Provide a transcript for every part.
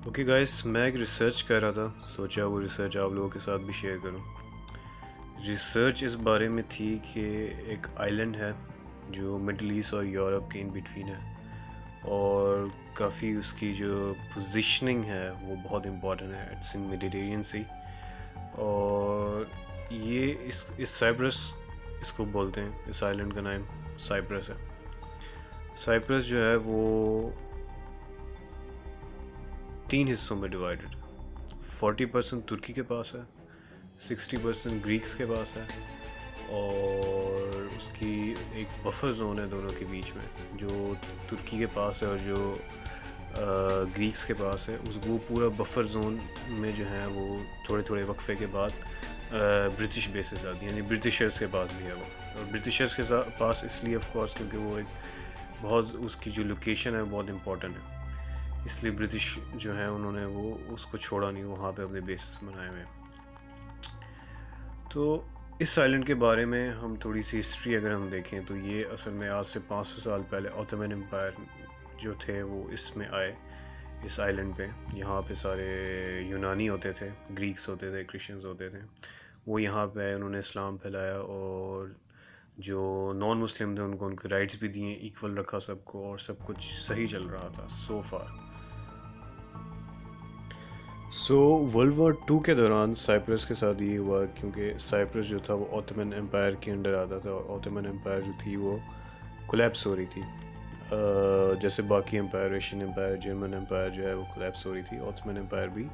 Okay guys, میں ایک research کر رہا تھا، سوچا وہ ریسرچ آپ لوگوں کے ساتھ بھی شیئر کروں۔ ریسرچ اس بارے میں تھی کہ ایک آئی لینڈ ہے جو مڈل ایسٹ اور یورپ کے ان بٹوین ہے، اور کافی اس کی جو پوزیشننگ ہے وہ بہت امپورٹنٹ ہے، اٹس ان میڈیٹیرین سی۔ اور یہ اس سائپرس اس کو بولتے ہیں، اس آئی لینڈ کا نام سائپرس ہے۔ سائپرس جو ہے وہ 3 حصوں میں ڈیوائیڈڈ ہے۔ 40% ترکی کے پاس ہے، 60% گریکس کے پاس ہے، اور اس کی ایک بفر زون ہے دونوں کے بیچ میں، جو ترکی کے پاس ہے اور جو گریکس کے پاس ہے۔ وہ پورا بفر زون میں جو ہے وہ تھوڑے تھوڑے وقفے کے بعد برٹش بیسز آتی ہیں، یعنی برٹشرز کے پاس بھی ہے وہ، اور برٹشرز کے پاس اس لیے آف کورس کیونکہ وہ ایک بہت اس کی جو لوکیشن ہے بہت امپورٹنٹ ہے، اس لیے برٹش جو ہیں انہوں نے وہ اس کو چھوڑا نہیں، وہاں پہ اپنے بیسز بنائے ہوئے ہیں۔ تو اس آئی لینڈ کے بارے میں ہم تھوڑی سی ہسٹری اگر ہم دیکھیں تو یہ اصل میں آج سے 500 سال پہلے اوٹومن امپائر جو تھے وہ اس میں آئے، اس آئی لینڈ پہ۔ یہاں پہ سارے یونانی ہوتے تھے، گریکس ہوتے تھے، کرسچنز ہوتے تھے، وہ یہاں پہ انہوں نے اسلام پھیلایا، اور جو نان مسلم تھے ان کو ان کے رائٹس بھی دیے، ایکول رکھا سب کو، اور سب کچھ صحیح چل رہا تھا سو فار۔ ورلڈ وار 2 کے دوران سائپرس کے ساتھ یہ ہوا، کیونکہ سائپرس جو تھا وہ اوٹومن امپائر کے انڈر آتا تھا، اور اوٹومن امپائر جو تھی وہ کولیپس ہو رہی تھی، جیسے باقی empire, Asian empire, German empire جو ہے وہ کولیپس ہو رہی تھی، اوٹومن امپائر بھی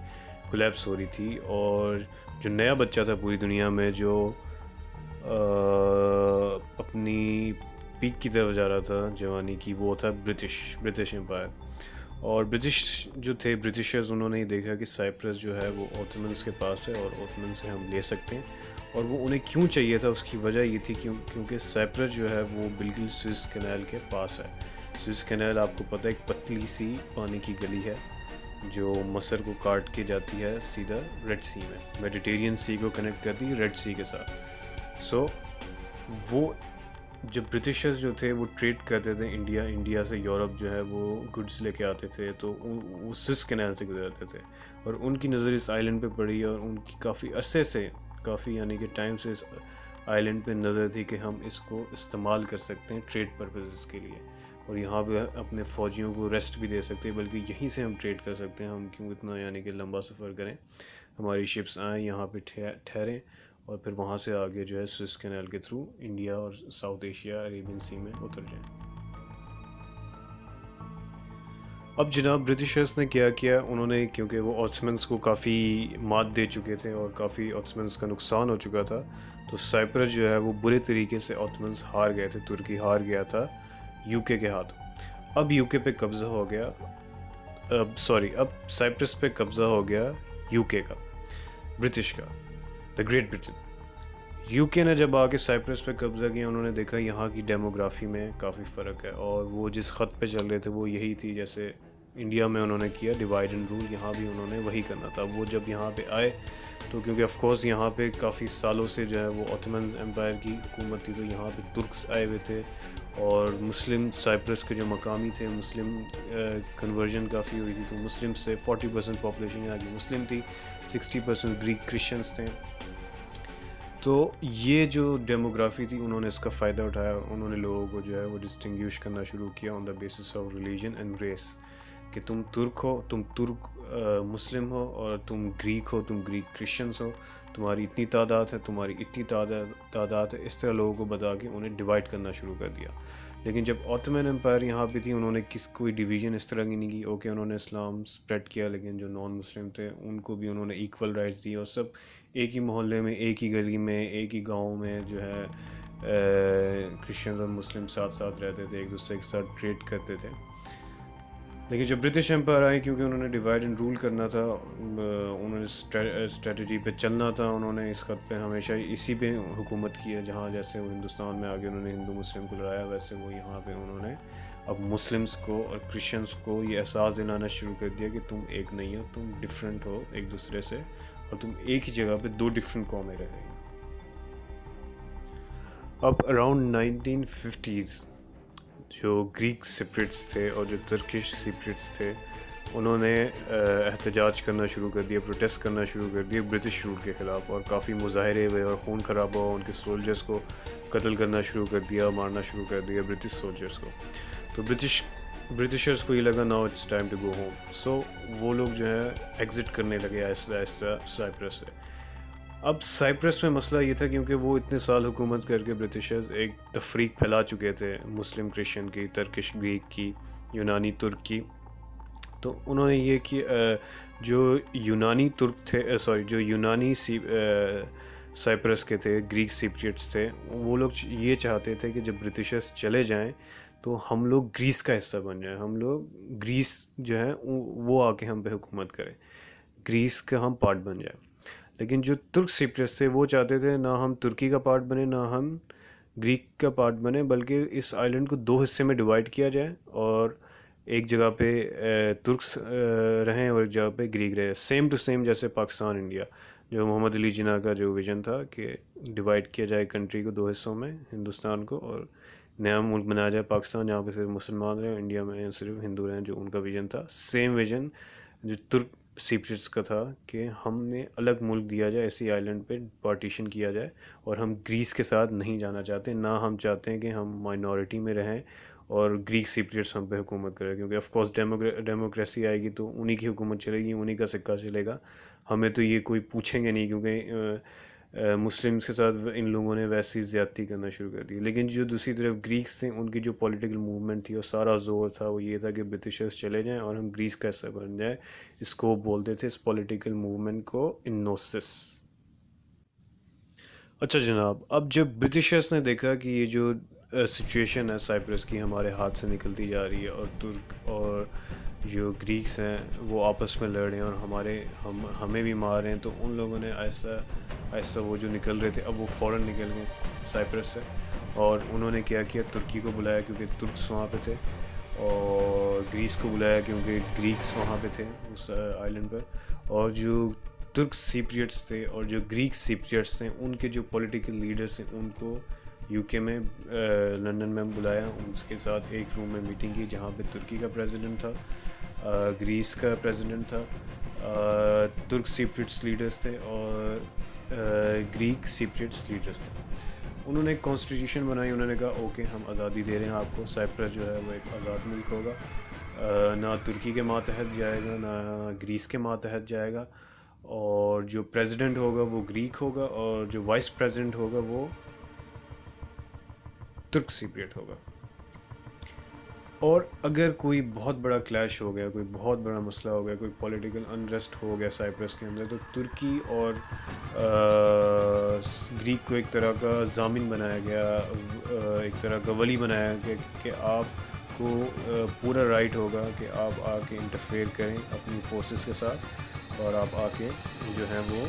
کولیپس ہو رہی تھی۔ اور جو نیا بچہ تھا پوری دنیا میں جو اپنی پیک کی طرف جا رہا تھا جوانی کی، وہ تھا برٹش امپائر۔ اور برٹش جو تھے، برٹشرز، انہوں نے یہ دیکھا کہ سائپرس جو ہے وہ اوٹومنس کے پاس ہے، اور اوٹومن سے ہم لے سکتے ہیں، اور وہ انہیں کیوں چاہیے تھا، اس کی وجہ یہ تھی کیونکہ سائپرس جو ہے وہ بالکل سوئس کینال کے پاس ہے۔ سوئس کینال آپ کو پتہ ہے ایک پتلی سی پانی کی گلی ہے جو مصر کو کاٹ کے جاتی ہے سیدھا ریڈ سی میں، میڈیٹیرین سی کو کنیکٹ کرتی ہے ریڈ سی کے ساتھ۔ وہ جب برٹشرز جو تھے وہ ٹریڈ کرتے تھے انڈیا سے یورپ جو ہے وہ گڈس لے کے آتے تھے، تو وہ سوئس کینال سے گزرتے تھے، اور ان کی نظر اس آئی لینڈ پہ پڑی، اور ان کی کافی عرصے سے، کافی یعنی کہ ٹائم سے اس آئی لینڈ پہ نظر تھی کہ ہم اس کو استعمال کر سکتے ہیں ٹریڈ پرپزز کے لیے، اور یہاں پہ اپنے فوجیوں کو ریسٹ بھی دے سکتے ہیں، بلکہ یہیں سے ہم ٹریڈ کر سکتے ہیں، ہم کیوں اتنا یعنی کہ لمبا سفر کریں، ہماری شپس آئیں یہاں پہ ٹھہریں، اور پھر وہاں سے آگے جو ہے سوئس کینال کے تھرو انڈیا اور ساؤتھ ایشیا، عربین سی میں اتر جائیں۔ اب جناب برٹشرز نے کیا انہوں نے، کیونکہ وہ آٹمنز کو کافی مات دے چکے تھے اور کافی آٹمنز کا نقصان ہو چکا تھا، تو سائپرس جو ہے وہ برے طریقے سے آٹمنز ہار گئے تھے، ترکی ہار گیا تھا یو کے ہاتھوں۔ اب یو کے پہ قبضہ ہو گیا، اب سائپرس پہ قبضہ ہو گیا یو کے کا، برٹش کا، دا گریٹ برٹن۔ یو کے نے جب آ کے سائپرس پہ قبضہ کیا، انہوں نے دیکھا یہاں کی ڈیموگرافی میں کافی فرق ہے، اور وہ جس خط پہ چل رہے تھے وہ یہی تھی جیسے انڈیا میں انہوں نے کیا ڈیوائڈ اینڈ رول، یہاں بھی انہوں نے وہی کرنا تھا۔ وہ جب یہاں پہ آئے تو کیونکہ آف کورس یہاں پہ کافی سالوں سے جو ہے وہ اوٹومن امپائر کی حکومت تھی، تو یہاں پہ ترکس آئے ہوئے تھے، اور مسلم سائپرس کے جو مقامی تھے، مسلم کنورژن کافی ہوئی تھی، تو مسلم سے 40% پاپولیشن یہاں کی مسلم تھی، 60% گریک کرسچنس تھے۔ تو یہ جو ڈیموگرافی تھی انہوں نے اس کا فائدہ اٹھایا، انہوں نے لوگوں کو جو ہے وہ ڈسٹنگوش کرنا شروع کیا on the basis of religion and race, کہ تم ترک ہو، تم ترک مسلم ہو، اور تم گریک ہو، تم گریک کرسچنس ہو، تمہاری اتنی تعداد ہے، تمہاری اتنی تعداد ہے، اس طرح لوگوں کو بتا کے انہیں ڈیوائڈ کرنا شروع کر دیا۔ لیکن جب اوٹومن امپائر یہاں پہ تھی، انہوں نے کوئی ڈویژن اس طرح کی نہیں کی، اوکے انہوں نے اسلام سپریڈ کیا، لیکن جو نان مسلم تھے ان کو بھی انہوں نے ایکول رائٹس دی، اور سب ایک ہی محلے میں، ایک ہی گلی میں، ایک ہی گاؤں میں جو ہے کرسچنز اور مسلم ساتھ ساتھ رہتے تھے، ایک دوسرے کے ساتھ ٹریڈ کرتے تھے۔ لیکن جب برٹش امپائر آئے، کیونکہ انہوں نے ڈیوائڈ اینڈ رول کرنا تھا، انہوں نے اسٹریٹجی پہ چلنا تھا، انہوں نے اس خط پہ ہمیشہ اسی پہ حکومت کی ہے، جہاں جیسے وہ ہندوستان میں آگے انہوں نے ہندو مسلم کو لڑایا، ویسے وہ یہاں پہ انہوں نے اب مسلمس کو اور کرسچنس کو یہ احساس دلانا شروع کر دیا کہ تم ایک نہیں ہو، تم ڈفرینٹ ہو ایک دوسرے سے، اور تم ایک ہی جگہ پہ 2 ڈفرینٹ قومیں رہ رہی ہیں۔ اب اراؤنڈ 1950s جو گریک سپرٹس تھے اور جو ترکش سپرٹس تھے، انہوں نے احتجاج کرنا شروع کر دیا، پروٹیسٹ کرنا شروع کر دیا برٹش رول کے خلاف، اور کافی مظاہرے ہوئے اور خون خرابہ ہوا، ان کے سولجرز کو قتل کرنا شروع کر دیا، مارنا شروع کر دیا برٹش سولجرز کو. تو برٹشرز کو یہ لگا now it's time to go home. So وہ لوگ جو ہے ایگزٹ کرنے لگے آہستہ آہستہ سائپرس سے. اب سائپرس میں مسئلہ یہ تھا کیونکہ وہ اتنے سال حکومت کر کے برٹشرز ایک تفریق پھیلا چکے تھے، مسلم کرسچن کی، ترکش گریک کی، یونانی ترک کی. تو انہوں نے یہ کہ جو یونانی ترک تھے، جو یونانی سائپرس کے تھے، گریک سیپریٹس تھے، وہ لوگ یہ چاہتے تھے کہ جب برٹشرز چلے جائیں تو ہم لوگ گریس کا حصہ بن جائیں، ہم لوگ گریس جو ہے وہ آ کے ہم پہ حکومت کرے، گریس کا ہم پارٹ بن جائیں. لیکن جو ترک سیپریٹس تھے وہ چاہتے تھے نہ ہم ترکی کا پارٹ بنے، نہ ہم گریک کا پارٹ بنے، بلکہ اس آئلینڈ کو 2 حصے میں ڈیوائڈ کیا جائے اور ایک جگہ پہ ترکس رہیں اور ایک جگہ پہ گریک رہے، سیم ٹو سیم جیسے پاکستان انڈیا، جو محمد علی جناح کا جو ویژن تھا کہ ڈیوائڈ کیا جائے کنٹری کو 2 حصوں میں، ہندوستان کو، اور نیا ملک بنایا جائے پاکستان، جہاں پہ صرف مسلمان رہیں، انڈیا میں صرف ہندو رہیں، جو ان کا ویژن تھا. سیم ویژن جو ترک سیپریٹس کا تھا کہ ہم نے الگ ملک دیا جائے، ایسی آئلینڈ پہ پارٹیشن کیا جائے، اور ہم گریس کے ساتھ نہیں جانا چاہتے، نہ ہم چاہتے ہیں کہ ہم مائنورٹی میں رہیں اور گریک سیپریٹس ہم پہ حکومت کرے، کیونکہ آف کورس ڈیموکریسی آئے گی تو انہی کی حکومت چلے گی، انہی کا سکہ چلے گا، ہمیں تو یہ کوئی پوچھیں گے نہیں، کیونکہ مسلمس کے ساتھ ان لوگوں نے ویسی زیادتی کرنا شروع کر دی. لیکن جو دوسری طرف گریکس تھے، ان کی جو پولیٹیکل موومنٹ تھی، اور سارا زور تھا وہ یہ تھا کہ برٹشرز چلے جائیں اور ہم گریس کا حصہ بن جائیں. اس کو بولتے تھے، اس پولیٹیکل موومنٹ کو، انوسس. اچھا جناب، اب جب برٹشرز نے دیکھا کہ یہ جو سچویشن ہے سائپرس کی ہمارے ہاتھ سے نکلتی جا رہی ہے، اور ترک اور جو گریکس ہیں وہ آپس میں لڑ رہے ہیں اور ہمیں بھی مار رہے ہیں، تو ان لوگوں نے ایسا ایسا وہ جو نکل رہے تھے اب وہ فوراً نکل گئے سائپرس سے، اور انہوں نے کیا کیا، ترکی کو بلایا کیونکہ ترکس وہاں پہ تھے، اور گریس کو بلایا کیونکہ گریکس وہاں پہ تھے اس آئلینڈ پر، اور جو ترک سیپریٹس تھے اور جو گریک سیپریٹس تھے ان کے جو پولیٹیکل لیڈرز تھے ان کو یو کے میں، لنڈن میں بلایا، ان کے ساتھ ایک روم میں میٹنگ کی جہاں پہ ترکی کا پریزیڈنٹ تھا، گریس کا پریزیڈنٹ تھا، ترک سیپریٹس لیڈرز تھے، اور گریک سیپریٹس لیڈرز تھے. انہوں نے ایک کانسٹیٹیوشن بنائی، انہوں نے کہا اوکے ہم آزادی دے رہے ہیں آپ کو، سائپرس جو ہے وہ ایک آزاد ملک ہوگا، نہ ترکی کے ماتحت جائے گا، نہ گریس کے ماتحت جائے گا، اور جو پریزیڈنٹ ہوگا وہ گریک ہوگا، اور جو وائس پریزیڈنٹ ہوگا وہ ترک سیپریٹ ہوگا. اور اگر کوئی بہت بڑا کلیش ہو گیا، کوئی بہت بڑا مسئلہ ہو گیا، کوئی پولیٹیکل انریسٹ ہو گیا سائپرس کے اندر، تو ترکی اور گریک کو ایک طرح کا ضامن بنایا گیا، ایک طرح کا ولی بنایا گیا کہ آپ کو پورا رائٹ ہوگا کہ آپ آ کے انٹرفیئر کریں اپنی فورسز کے ساتھ، اور آپ آ کے جو ہیں وہ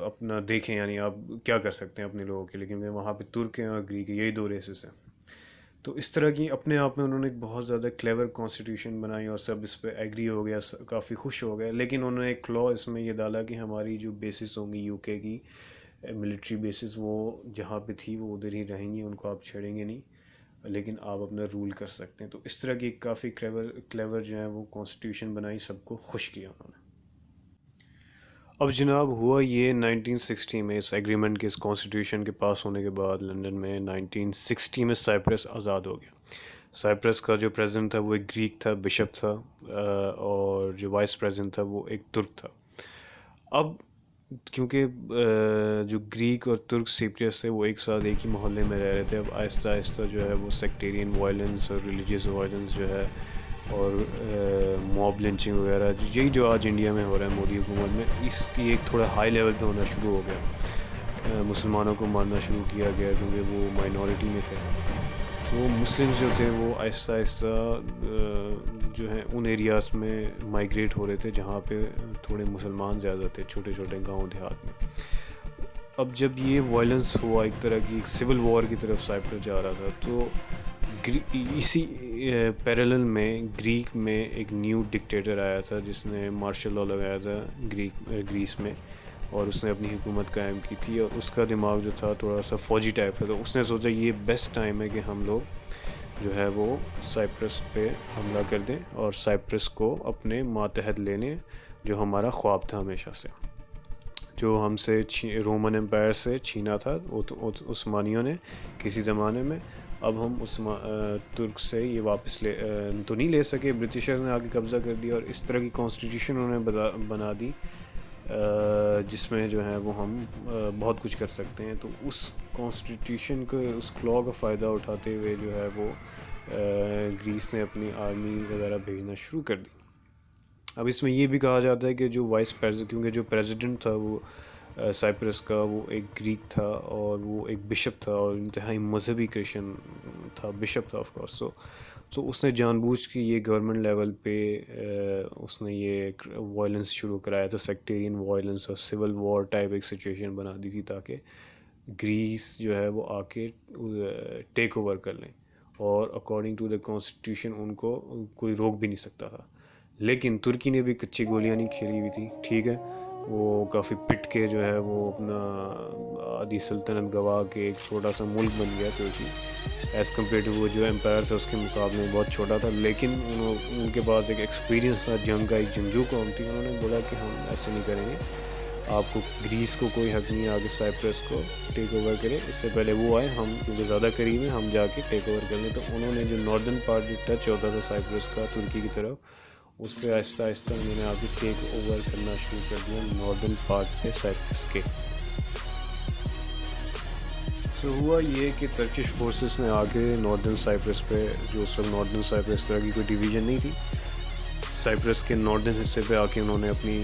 اپنا دیکھیں، یعنی آپ کیا کر سکتے ہیں اپنے لوگوں کے لیے، کیونکہ وہاں پہ ترک ہیں اور گریک ہیں، یہی 2 ریسز ہیں. تو اس طرح کی اپنے آپ میں انہوں نے ایک بہت زیادہ کلیور کانسٹیٹیوشن بنائی، اور سب اس پہ ایگری ہو گیا، کافی خوش ہو گئے. لیکن انہوں نے ایک کلا اس میں یہ ڈالا کہ ہماری جو بیسز ہوں گی یو کے کی ملٹری بیسز، وہ جہاں پہ تھی وہ ادھر ہی رہیں گی، ان کو آپ چھیڑیں گے نہیں، لیکن آپ اپنا رول کر سکتے ہیں. تو اس طرح کی کافی کلیور جو ہیں وہ کانسٹیٹیوشن بنائی، سب کو خوش کیا انہوں نے. اب جناب ہوا یہ 1960 میں، اس ایگریمنٹ کے، اس کانسٹیٹیوشن کے پاس ہونے کے بعد لنڈن میں 1960 میں سائپرس آزاد ہو گیا. سائپرس کا جو پریزیڈنٹ تھا وہ ایک گریک تھا، بشپ تھا، اور جو وائس پریزیڈنٹ تھا وہ ایک ترک تھا. اب کیونکہ جو گریک اور ترک سیپریٹس تھے وہ ایک ساتھ ایک ہی محلے میں رہ رہے تھے، اب آہستہ آہستہ جو ہے وہ سیکٹیرین وائلنس اور ریلیجیس وائلنس جو ہے، اور موب لنچنگ وغیرہ، یہی جو آج انڈیا میں ہو رہا ہے مودی حکومت میں، اس کی ایک تھوڑا ہائی لیول پہ ہونا شروع ہو گیا. مسلمانوں کو مارنا شروع کیا گیا کیونکہ وہ مائنورٹی میں تھے. تو مسلمز جو تھے وہ آہستہ آہستہ جو ہیں ان ایریاز میں مائیگریٹ ہو رہے تھے جہاں پہ تھوڑے مسلمان زیادہ تھے، چھوٹے چھوٹے گاؤں دیہات میں. اب جب یہ وائلنس ہوا، ایک طرح کی ایک سول وار کی طرف سائپرس جا رہا تھا، تو اسی پیرلل میں گریک میں ایک نیو ڈکٹیٹر آیا تھا جس نے مارشل لا لگایا تھا گریس میں، اور اس نے اپنی حکومت قائم کی تھی، اور اس کا دماغ جو تھا تھوڑا سا فوجی ٹائپ تھا. تو اس نے سوچا یہ بیسٹ ٹائم ہے کہ ہم لوگ جو ہے وہ سائپرس پہ حملہ کر دیں اور سائپرس کو اپنے ماتحت لینے، جو ہمارا خواب تھا ہمیشہ سے، جو ہم سے رومن امپائر سے چھینا تھا عثمانیوں نے کسی زمانے میں. اب ہم ترک سے یہ واپس تو نہیں لے سکے، برٹشرز نے آگے قبضہ کر دیا اور اس طرح کی کانسٹیٹیوشن انہوں نے بنا دی جس میں جو ہے وہ ہم بہت کچھ کر سکتے ہیں. تو اس کانسٹیٹیوشن کو، اس کلا کا فائدہ اٹھاتے ہوئے جو ہے وہ گریس نے اپنی آرمی وغیرہ بھیجنا شروع کر دی. اب اس میں یہ بھی کہا جاتا ہے کہ جو کیونکہ جو پریزیڈنٹ تھا وہ سائپرس کا، وہ ایک گریک تھا اور وہ ایک بشپ تھا اور انتہائی مذہبی کرسچن تھا، بشپ تھا آف کورس. سو اس نے جان بوجھ کے یہ گورنمنٹ لیول پہ اس نے یہ وائلنس شروع کرایا تھا، سیکٹیرین وائلنس اور سول وار ٹائپ ایک سچویشن بنا دی تھی تاکہ گریس جو ہے وہ آ کے ٹیک اوور کر لیں، اور اکارڈنگ ٹو دا کانسٹیٹیوشن ان کو کوئی روک بھی نہیں سکتا تھا. لیکن ترکی نے بھی کچی گولیاں نہیں کھیلی ہوئی تھی، ٹھیک ہے. وہ کافی پٹ کے جو ہے وہ اپنا آدھی سلطنت گوا کے ایک چھوٹا سا ملک بن گیا ترکی، ایز کمپیئر ٹو وہ جو امپائر تھا اس کے مقابلے میں بہت چھوٹا تھا. لیکن ان کے پاس ایک ایکسپیرینس تھا، جنگ کا ایک جنگجو قوم تھی. انہوں نے بولا کہ ہم ایسے نہیں کریں گے، آپ کو گریس کو کوئی حق نہیں ہے آگے سائپرس کو ٹیک اوور کرے، اس سے پہلے وہ آئے، ہم کیونکہ زیادہ قریب ہیں ہم جا کے ٹیک اوور کر لیں. تو انہوں نے جو ناردن پارٹ جو ٹچ ہوتا تھا سائپرس کا ترکی کی طرف، اس پہ آہستہ آہستہ انہوں نے آگے ٹیک اوور کرنا شروع کر دیا ناردن پارٹ پہ سائپرس کے. سو ہوا یہ کہ ترکش فورسز نے آگے ناردن سائپرس پہ، جو اس وقت ناردن سائپرس طرح کی کوئی ڈویژن نہیں تھی، سائپرس کے ناردن حصے پہ آ کے انہوں نے اپنی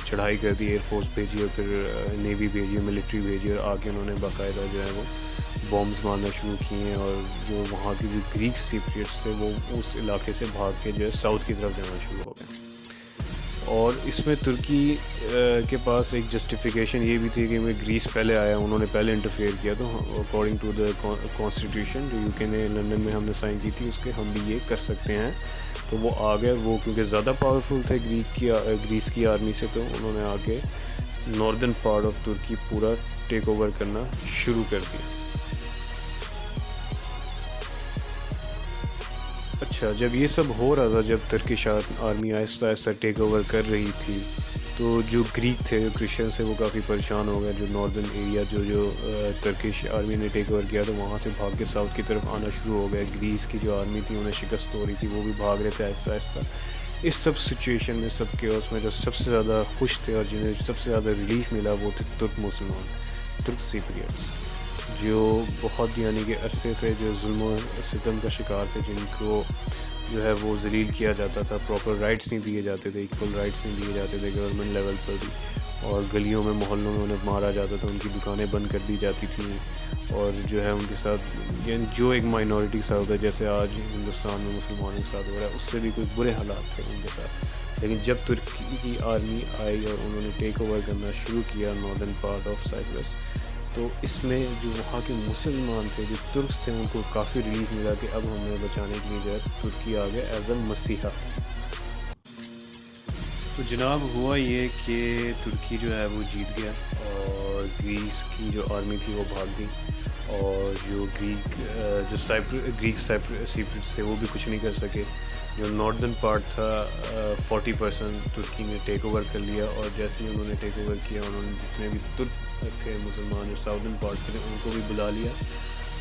چڑھائی کر دی، ایئر فورس بھیجی اور پھر نیوی بھیجی، ملٹری بھیجی، اور آ کے انہوں نے باقاعدہ جو ہے وہ بامبز مارنا شروع کیے. اور جو وہاں کے جو گریک سیپریٹس تھے وہ اس علاقے سے بھاگ کے جو ہے ساؤتھ کی طرف جانا شروع ہو گئے. اور اس میں ترکی کے پاس ایک جسٹیفیکیشن یہ بھی تھی کہ میں گریس پہلے آیا، انہوں نے پہلے انٹرفیئر کیا، تو اکارڈنگ ٹو دا کانسٹیٹیوشن جو یو کے نے لنڈن میں ہم نے سائن کی تھی، اس کے ہم بھی یہ کر سکتے ہیں. تو وہ آ گئے، وہ کیونکہ زیادہ پاورفل تھے گریس کی آرمی سے، تو انہوں نے آ کے ناردن پارٹ آف ترکی پورا ٹیک اوور کرنا شروع کر دیا. اچھا، جب یہ سب ہو رہا تھا، جب ترکش آرمی آہستہ آہستہ ٹیک اوور کر رہی تھی، تو جو گریک تھے، جو کرسچنس تھے، وہ کافی پریشان ہو گئے. جو ناردن ایریا جو ترکش آرمی نے ٹیک اوور کیا، تو وہاں سے بھاگ کے ساؤتھ کی طرف آنا شروع ہو گئے. گریس کی جو آرمی تھی انہیں شکست ہو رہی تھی، وہ بھی بھاگ رہے تھے آہستہ آہستہ. اس سب سچویشن میں، سب کے اس میں جو سب سے زیادہ خوش تھے اور جنہیں سب سے زیادہ ریلیف ملا، وہ تھے ترک مسلمان، ترک سیپریٹس، جو بہت یعنی کہ عرصے سے جو ظلم و ستم کا شکار تھے، جن کو جو ہے وہ ذلیل کیا جاتا تھا، پراپر رائٹس نہیں دیے جاتے تھے، ایکول رائٹس نہیں دیے جاتے تھے گورنمنٹ لیول پر بھی، اور گلیوں میں محلوں میں انہیں مارا جاتا تھا، ان کی دکانیں بند کر دی جاتی تھیں، اور جو ہے ان کے ساتھ یعنی جو ایک مائنورٹی کے ساتھ ہوتا ہے، جیسے آج ہندوستان میں مسلمانوں کے ساتھ ہو رہا ہے، اس سے بھی کوئی برے حالات تھے ان کے ساتھ. لیکن جب ترکی کی آرمی آئی اور انہوں نے ٹیک اوور کرنا شروع کیا ناردن پارٹ آف سائپرس، تو اس میں جو وہاں کے مسلمان تھے، جو ترکس تھے، ان کو کافی ریلیف ملا کہ اب ہمیں بچانے کے لیے جو ہے ترکی آ گیا ایز اے مسیحا. تو جناب ہوا یہ کہ ترکی جو ہے وہ جیت گیا اور گریس کی جو آرمی تھی وہ بھاگ گئی، اور جو گریک سیپریٹس تھے وہ بھی کچھ نہیں کر سکے. جو ناردن پارٹ تھا 40% ترکی نے ٹیک اوور کر لیا، اور جیسے ہی انہوں نے ٹیک اوور کیا، انہوں نے جتنے بھی ترک تھے مسلمان جو ساؤدرن پارٹ تھے ان کو بھی بلا لیا،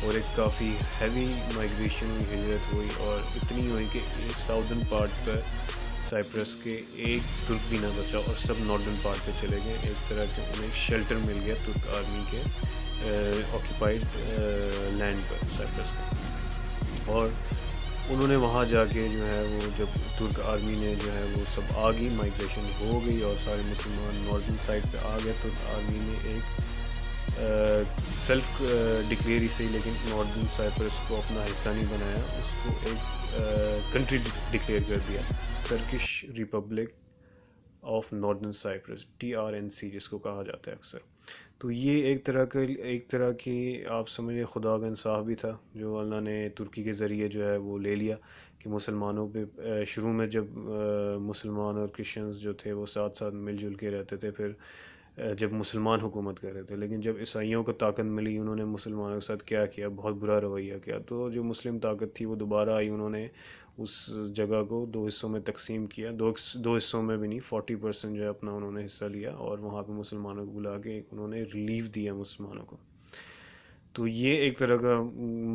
اور ایک کافی ہیوی مائگریشن ہوئی، ہجرت ہوئی، اور اتنی ہوئی کہ ساؤدرن پارٹ پر سائپرس کے ایک ترک بھی نہ بچا اور سب ناردن پارٹ پہ چلے گئے. ایک طرح کے انہیں ایک شیلٹر مل گیا ترک آرمی کے آکیپائڈ لینڈ پر سائپرس کے. اور انہوں نے وہاں جا کے جو ہے وہ جب ترک آرمی نے جو ہے وہ سب آ گئی، مائگریشن ہو گئی اور سارے مسلمان ناردن سائڈ پہ آ گئے، ترک آرمی نے ایک سیلف ڈکلیئر ہی صحیح لیکن ناردن سائپرس کو اپنا حصہ نہیں بنایا، اس کو ایک کنٹری ڈکلیئر کر دیا، Turkish republic of ناردن Cyprus, TRNC جس کو کہا جاتا ہے اکثر. تو یہ ایک طرح کی آپ سمجھیں خدا کا انصاف بھی تھا جو اللہ نے ترکی کے ذریعے جو ہے وہ لے لیا، کہ مسلمانوں پہ شروع میں جب مسلمان اور کرسچنز جو تھے وہ ساتھ ساتھ مل جل کے رہتے تھے، پھر جب مسلمان حکومت کر رہے تھے، لیکن جب عیسائیوں کو طاقت ملی انہوں نے مسلمانوں کے ساتھ کیا کیا، بہت برا رویہ کیا. تو جو مسلم طاقت تھی وہ دوبارہ آئی، انہوں نے اس جگہ کو دو حصوں میں تقسیم کیا، دو حصوں میں بھی نہیں، 40% جو ہے اپنا انہوں نے حصہ لیا، اور وہاں پہ مسلمانوں کو بلا کے انہوں نے ریلیف دیا مسلمانوں کو. تو یہ ایک طرح کا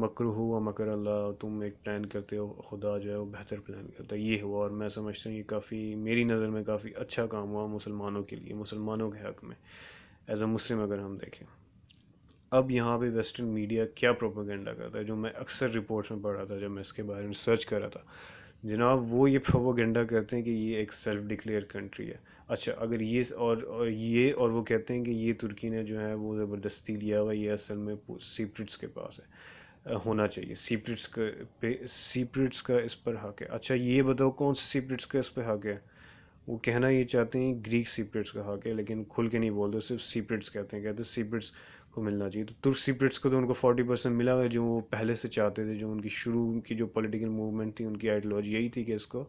مکر ہوا، مکر اللہ، تم ایک پلان کرتے ہو، خدا جو ہے وہ بہتر پلان کرتا ہے، یہ ہوا. اور میں سمجھتا ہوں یہ کافی، میری نظر میں کافی اچھا کام ہوا مسلمانوں کے لیے، مسلمانوں کے حق میں، ایز اے مسلم اگر ہم دیکھیں. اب یہاں پہ ویسٹرن میڈیا کیا پروپیگنڈا کرتا ہے، جو میں اکثر رپورٹس میں پڑھ رہا تھا جب میں اس کے بارے میں سرچ کر رہا تھا، جناب وہ یہ پروپیگنڈا کرتے ہیں کہ یہ ایک سیلف ڈکلیئر کنٹری ہے. اچھا اگر یہ اور وہ کہتے ہیں کہ یہ ترکی نے جو ہے وہ زبردستی لیا ہوا، یہ اصل میں سیپریٹس کے پاس ہے، ہونا چاہیے سیپریٹس کا اس پر حق ہے. اچھا یہ بتاؤ کون سے سیپریٹس کا اس پہ حق ہے؟ وہ کہنا یہ چاہتے ہیں گریک سیپریٹس کا حق ہے، لیکن کھل کے نہیں بولتے، صرف سیپریٹس کہتے ہیں سیپریٹس کو ملنا چاہیے. تو ترک سیپریٹس کو تو ان کو 40% ملا ہوا ہے، جو وہ پہلے سے چاہتے تھے، جو ان کی شروع کی جو پولیٹیکل موومنٹ تھی ان کی آئیڈیالوجی یہی تھی کہ اس کو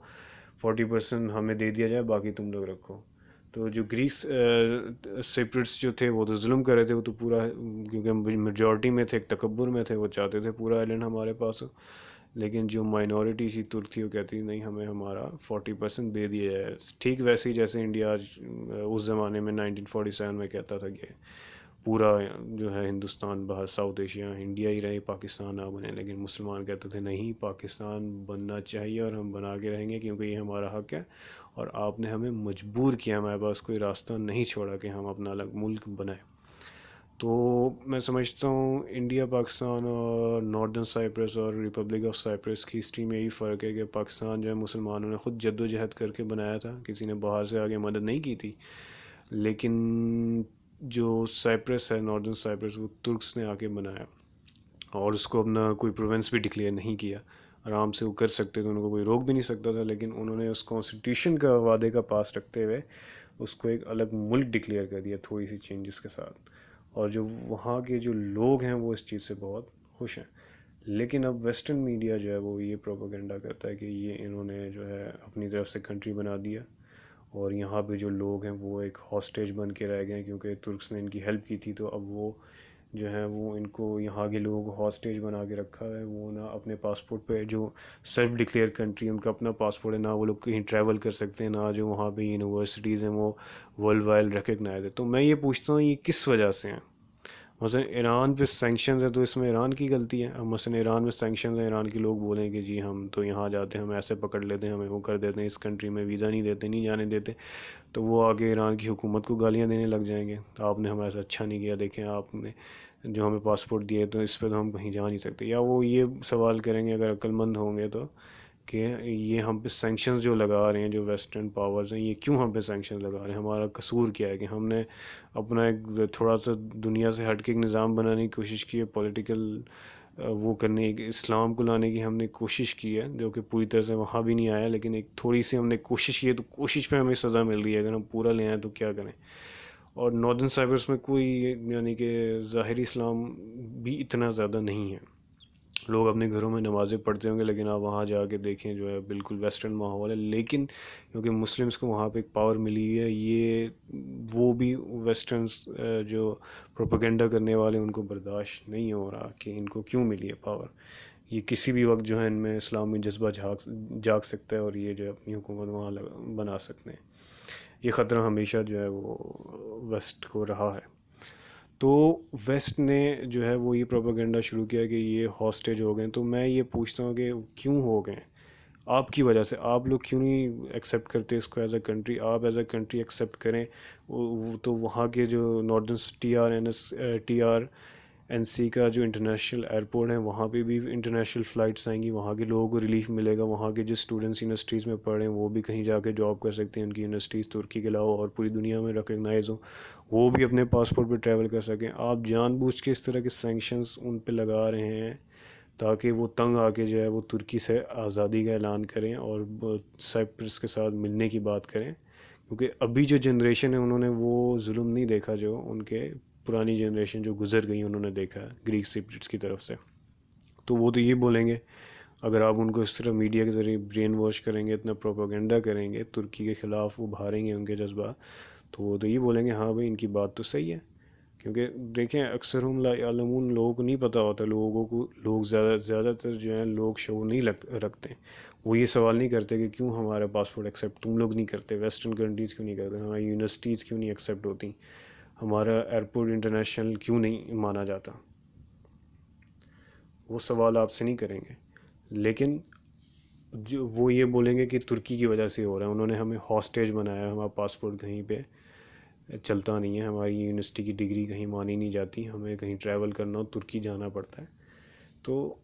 40% ہمیں دے دیا جائے، باقی تم لوگ رکھو. تو جو گریک سیپریٹس جو تھے وہ تو ظلم کر رہے تھے، وہ تو پورا، کیونکہ میجورٹی میں تھے، ایک تکبر میں تھے، وہ چاہتے تھے پورا آئیلینڈ ہمارے پاس ہو. لیکن جو مائنورٹی تھی ترک تھی، وہ کہتی نہیں، ہمیں ہمارا 40% دے دیا جائے. ٹھیک ویسے ہی جیسے انڈیا آج اس زمانے میں 1947 میں کہتا تھا کہ پورا جو ہے ہندوستان باہر ساؤتھ ایشیا انڈیا ہی رہے، پاکستان نہ بنے. لیکن مسلمان کہتے تھے نہیں، پاکستان بننا چاہیے اور ہم بنا کے رہیں گے کیونکہ یہ ہمارا حق ہے، اور آپ نے ہمیں مجبور کیا، ہمارے پاس کوئی راستہ نہیں چھوڑا کہ ہم اپنا الگ ملک بنائیں. تو میں سمجھتا ہوں انڈیا، پاکستان اور ناردرن سائپرس اور ریپبلک آف سائپرس کی ہسٹری میں یہی فرق ہے کہ پاکستان جو ہے مسلمانوں نے خود جد و جہد کر کے بنایا تھا، کسی نے باہر سے آگے مدد نہیں کی تھی. لیکن جو سائپرس ہے، ناردرن سائپرس، وہ ترکس نے آ کے بنایا، اور اس کو اپنا کوئی پروونس بھی ڈکلیئر نہیں کیا. آرام سے وہ کر سکتے تھے، ان کو کوئی روک بھی نہیں سکتا تھا، لیکن انہوں نے اس کانسٹیٹیوشن کا وعدے کا پاس رکھتے ہوئے اس کو ایک الگ ملک ڈکلیئر کر دیا تھوڑی سی چینجز کے ساتھ. اور جو وہاں کے جو لوگ ہیں وہ اس چیز سے بہت خوش ہیں. لیکن اب ویسٹرن میڈیا جو ہے وہ یہ پروپیگنڈا کرتا ہے کہ یہ انہوں نے جو ہے اپنی طرف سے کنٹری بنا دیا، اور یہاں پہ جو لوگ ہیں وہ ایک ہاسٹیج بن کے رہ گئے ہیں، کیونکہ ترکس نے ان کی ہیلپ کی تھی. تو اب وہ جو ہے وہ ان کو یہاں کے لوگوں کو ہاسٹیج بنا کے رکھا ہے. وہ نہ اپنے پاسپورٹ پہ، جو سیلف ڈکلیئر کنٹری ان کا اپنا پاسپورٹ ہے، نہ وہ لوگ کہیں ٹریول کر سکتے ہیں، نہ جو وہاں پہ یونیورسٹیز ہیں وہ ورلڈ وائڈ ریکگنائز ہے. تو میں یہ پوچھتا ہوں یہ کس وجہ سے ہیں؟ مثلا ایران پہ سینکشنز ہیں تو اس میں ایران کی غلطی ہے. اب مثلا ایران میں سینکشنز ہیں، ایران کے لوگ بولیں کہ جی ہم تو یہاں جاتے ہیں، ہم ایسے پکڑ لیتے ہیں، ہمیں وہ کر دیتے ہیں، اس کنٹری میں ویزا نہیں دیتے، نہیں جانے دیتے. تو وہ آگے ایران کی حکومت کو گالیاں دینے لگ جائیں گے، آپ نے ہمارے ساتھ اچھا نہیں کیا، دیکھیں آپ نے جو ہمیں پاسپورٹ دیے تو اس پہ تو ہم کہیں جا نہیں سکتے. یا وہ یہ سوال کریں گے اگر عقل مند ہوں گے تو، کہ یہ ہم پہ سینکشنز جو لگا رہے ہیں جو ویسٹرن پاورز ہیں، یہ کیوں ہم پہ سینکشنز لگا رہے ہیں؟ ہمارا قصور کیا ہے کہ ہم نے اپنا ایک تھوڑا سا دنیا سے ہٹ کے ایک نظام بنانے کی کوشش کی ہے، پولیٹیکل وہ کرنے، ایک اسلام کو لانے کی ہم نے کوشش کی ہے، جو کہ پوری طرح سے وہاں بھی نہیں آیا، لیکن ایک تھوڑی سی ہم نے کوشش کی ہے، تو کوشش پہ ہمیں سزا مل رہی ہے. اگر ہم پورا لے آئیں تو کیا کریں؟ اور ناردرن سائبرس میں کوئی یعنی کہ ظاہری اسلام بھی اتنا زیادہ نہیں ہے. لوگ اپنے گھروں میں نمازیں پڑھتے ہوں گے، لیکن آپ وہاں جا کے دیکھیں جو ہے بالکل ویسٹرن ماحول ہے. لیکن کیونکہ مسلمس کو وہاں پہ ایک پاور ملی ہے، یہ وہ بھی ویسٹرنس جو پروپیگنڈا کرنے والے ان کو برداشت نہیں ہو رہا کہ ان کو کیوں ملی ہے پاور. یہ کسی بھی وقت جو ہے ان میں اسلامی جذبہ جاگ سکتا ہے، اور یہ جو ہے اپنی حکومت وہاں بنا سکتے ہیں. یہ خطرہ ہمیشہ جو ہے وہ ویسٹ کو رہا ہے. تو ویسٹ نے جو ہے وہ یہ پروپیگنڈا شروع کیا کہ یہ ہاسٹیج ہو گئے. تو میں یہ پوچھتا ہوں کہ کیوں ہو گئے؟ آپ کی وجہ سے. آپ لوگ کیوں نہیں ایکسیپٹ کرتے اس کو ایز اے کنٹری؟ آپ ایز اے کنٹری ایکسیپٹ کریں. تو وہاں کے جو northern T R N C کا جو انٹرنیشنل ایئرپورٹ ہے، وہاں پہ بھی انٹرنیشنل فلائٹس آئیں گی، وہاں کے لوگوں کو ریلیف ملے گا. وہاں کے جو اسٹوڈنٹس یونیورسٹیز میں پڑھ رہے ہیں وہ بھی کہیں جا کے جاب کر سکتے ہیں، ان کی یونیورسٹیز ترکی کے علاوہ اور پوری دنیا میں ریکگنائز ہوں، وہ بھی اپنے پاسپورٹ پہ ٹریول کر سکیں. آپ جان بوجھ کے اس طرح کے سینکشنز ان پہ لگا رہے ہیں تاکہ وہ تنگ آ کے جو ہے وہ ترکی سے آزادی کا اعلان کریں اور سائپرس کے ساتھ ملنے کی بات کریں. کیونکہ ابھی جو جنریشن ہے انہوں نے وہ ظلم نہیں دیکھا جو ان کے پرانی جنریشن جو گزر گئی انہوں نے دیکھا ہے گریک سیپریٹس کی طرف سے. تو وہ تو یہ بولیں گے، اگر آپ ان کو اس طرح میڈیا کے ذریعے برین واش کریں گے، اتنا پروپیگنڈا کریں گے، ترکی کے خلاف ابھاریں گے ان کے جذبات، تو وہ تو یہ بولیں گے ہاں بھائی ان کی بات تو صحیح ہے، کیونکہ دیکھیں اکثر ہم لا یعلمون، لوگوں کو نہیں پتہ ہوتا، لوگوں کو لوگ زیادہ تر جو ہیں لوگ شعور نہیں رکھتے، وہ یہ سوال نہیں کرتے کہ کیوں ہمارا پاسپورٹ ایکسیپٹ تم لوگ نہیں کرتے، ویسٹرن کنٹریز کیوں نہیں کرتے، ہماری یونیورسٹیز کیوں نہیں ایکسیپٹ ہوتی، ہمارا ایئرپورٹ انٹرنیشنل کیوں نہیں مانا جاتا، وہ سوال آپ سے نہیں کریں گے۔ لیکن جو وہ یہ بولیں گے کہ ترکی کی وجہ سے ہو رہا ہے، انہوں نے ہمیں ہاسٹیج بنایا ہے، ہمارا پاسپورٹ کہیں پہ چلتا نہیں ہے، ہماری یونیورسٹی کی ڈگری کہیں مانی نہیں جاتی، ہمیں کہیں ٹریول کرنا ہو ترکی جانا پڑتا ہے۔ تو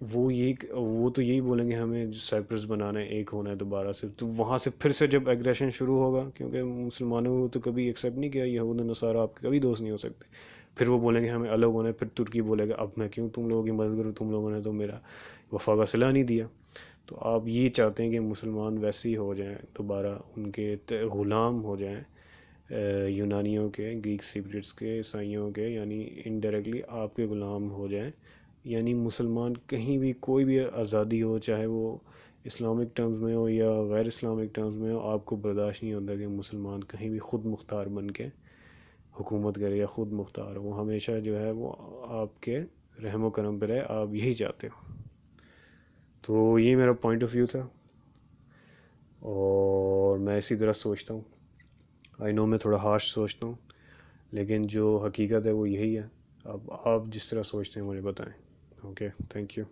وہ تو یہی بولیں گے ہمیں سائپرس بنانا ہے، ایک ہونا ہے دوبارہ سے، تو وہاں سے پھر سے جب ایگریشن شروع ہوگا، کیونکہ مسلمانوں کو تو کبھی ایکسیپٹ نہیں کیا، یہود نصارہ آپ کے کبھی دوست نہیں ہو سکتے، پھر وہ بولیں گے ہمیں الگ ہونا ہے، پھر ترکی بولے گا اب میں کیوں تم لوگوں کی مدد کروں، تم لوگوں نے تو میرا وفا کا صلہ نہیں دیا۔ تو آپ یہ چاہتے ہیں کہ مسلمان ویسے ہی ہو جائیں دوبارہ، ان کے غلام ہو جائیں، یونانیوں کے، گریک سپرٹس کے، عیسائیوں کے، یعنی انڈائریکٹلی آپ کے غلام ہو جائیں، یعنی مسلمان کہیں بھی کوئی بھی آزادی ہو، چاہے وہ اسلامک ٹرمز میں ہو یا غیر اسلامک ٹرمز میں ہو، آپ کو برداشت نہیں ہوتا کہ مسلمان کہیں بھی خود مختار بن کے حکومت کرے یا خود مختار ہو، وہ ہمیشہ جو ہے وہ آپ کے رحم و کرم پہ رہے، آپ یہی چاہتے ہو۔ تو یہ میرا پوائنٹ آف ویو تھا، اور میں اسی طرح سوچتا ہوں۔ آئی نو میں تھوڑا ہارش سوچتا ہوں، لیکن جو حقیقت ہے وہ یہی ہے۔ اب آپ جس طرح سوچتے ہیں مجھے بتائیں۔ Okay, thank you.